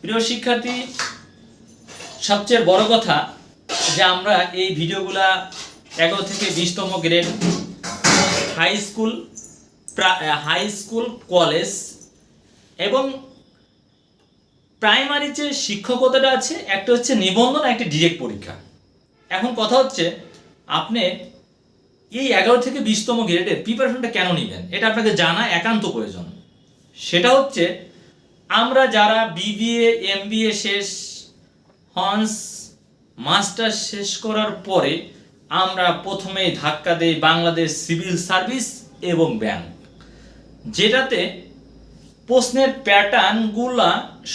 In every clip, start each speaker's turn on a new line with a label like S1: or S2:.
S1: প্রিয় শিক্ষার্থী, সবচেয়ে বড় কথা যে আমরা এই ভিডিওগুলা 11 থেকে 20তম গ্রেড হাই স্কুল কলেজ এবং প্রাইমারি যে শিক্ষকতাটা আছে, একটা হচ্ছে নিবন্ধন, একটা ডিরেক্ট পরীক্ষা। এখন কথা হচ্ছে আপনি এই 11 থেকে 20তম গ্রেডের প্রিপারেশনটা কেন নেবেন, এটা আপনাকে জানা একান্ত প্রয়োজন। সেটা হচ্ছে আমরা যারা বিবিএ এমবিএ শেষ হন্স মাস্টার শেষ করার পরে আমরা প্রথমেই ধাক্কা দেই বাংলাদেশ সিভিল সার্ভিস এবং ব্যাংক, যেটাতে প্রশ্নের প্যাটার্নগুলা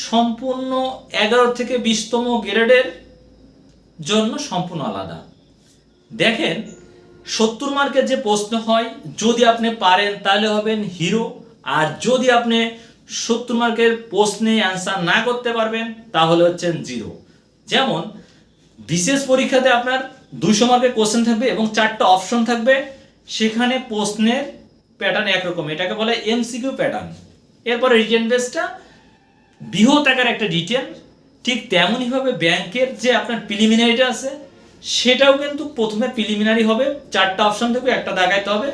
S1: সম্পূর্ণ 11 থেকে 20তম গ্রেডের জন্য সম্পূর্ণ আলাদা। দেখেন, 70 মার্কের যে প্রশ্ন হয়, যদি আপনি পারেন তাহলে হবেন হিরো, আর যদি আপনি 70 মার্কের প্রশ্নে অ্যান্সার না করতে পারবেন তাহলে হচ্ছেন জিরো। যেমন বিশেষ পরীক্ষাতে আপনার 200 মার্কের কোশ্চেন থাকবে এবং 4টা অপশন থাকবে, সেখানে প্রশ্নের প্যাটার্ন একরকম, এটাকে বলে এমসিকিউ প্যাটার্ন। এরপরে রিটেন বেসটা বৃহৎ আকার একটা রিটেন, ঠিক তেমনইভাবে ব্যাংকের যে আপনার প্রিলিমিনারিটা আছে সেটাও কিন্তু প্রথমে প্রিলিমিনারি হবে, 4টা অপশন থাকবে, একটা দাগাইতে হবে।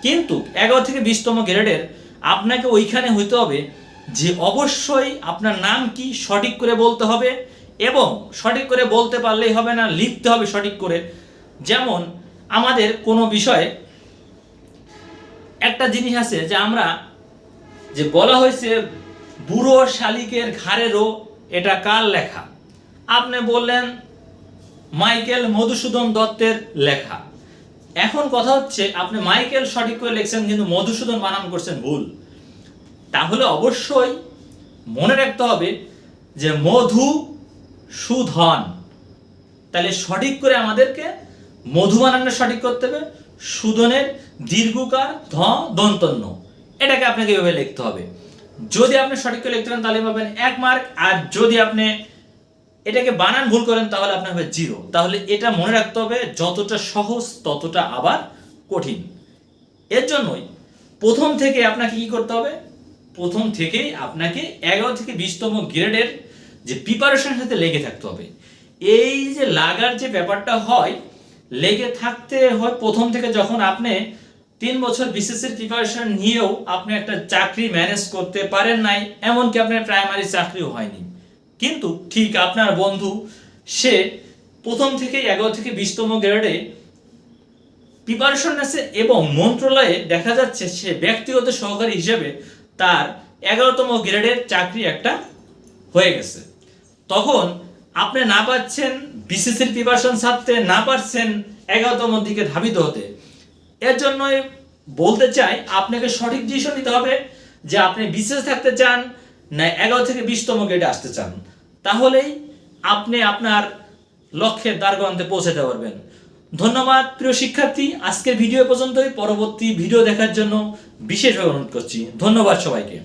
S1: কিন্তু 11 থেকে 20তম গ্রেডের আপনাকে ওইখানে হইতে হবে যে অবশ্যই আপনার নাম কি সঠিক করে বলতে হবে, এবং সঠিক করে বলতে পারলেই হবে না, লিখতে হবে সঠিক করে। যেমন আমাদের কোনো বিষয়ে একটা জিনিস আছে যে আমরা যে বলা হয়েছে বুড়ো শালিকের ঘাড়েরও, এটা কার লেখা? আপনি বললেন মাইকেল মধুসূদন দত্তের লেখা। এখন কথা হচ্ছে আপনি মাইকেল সঠিক করে লিখছেন কিন্তু মধুসূদন বানান করছেন ভুল। তাহলে অবশ্যই মনে রাখতে হবে যে মধুসূদন, তাহলে সঠিক করে আমাদেরকে মধু বানানটা সঠিক করতে হবে, সুদনের দীর্ঘকার ধ দন্তন্য, এটাকে আপনাকে এভাবে লিখতে হবে। যদি আপনি সঠিক করে লিখতে পারেন তাহলে পাবেন 1 মার্ক, আর যদি আপনি এটাকে বানান ভুল করেন তাহলে আপনার হবে 0। তাহলে এটা মনে রাখতে হবে, যতটা সহজ ততটা আবার কঠিন। এর জন্যই প্রথম থেকে আপনাকে কি করতে হবে, প্রথম থেকেই আপনাকে 11 থেকে 20তম গ্রেডের যে প্রিপারেশনের সাথে লেগে থাকতে হবে। এই যে লাগার যে ব্যাপারটা হয়, লেগে থাকতে হয় প্রথম থেকে। যখন আপনি 3 বছর বিসিএসের প্রিপারেশন নিয়েও আপনি একটা চাকরি ম্যানেজ করতে পারেন নাই, এমনকি আপনার প্রাইমারি চাকরিও হয়নি, কিন্তু ঠিক আপনার বন্ধু সে প্রথম থেকে 11 থেকে 20তম গ্রেডে প্রিপারেশন আছে এবং মন্ত্রণালয়ে দেখা যাচ্ছে সে ব্যক্তিগত সহকারী হিসেবে তার 11তম গ্রেডের চাকরি একটা হয়ে গেছে। তখন আপনি না পাচ্ছেন বিসিএসের প্রিপারেশন ছাড়তে, না পারছেন 11তম দিকে ধাবিত হতে। এর জন্যই বলতে চাই আপনাকে সঠিক ডিসিশন নিতে হবে যে আপনি বিসিএস থাকতে চান না 11 থেকে 20তম গ্রেডে আসতে চান। তাহলেই আপনি আপনার লক্ষ্যের দ্বারপ্রান্তে পৌঁছাতে পারবেন। ধন্যবাদ প্রিয় শিক্ষার্থী, আজকের ভিডিও পর্যন্তই। পরবর্তী ভিডিও দেখার জন্য বিশেষভাবে অনুরোধ করছি। ধন্যবাদ সবাইকে।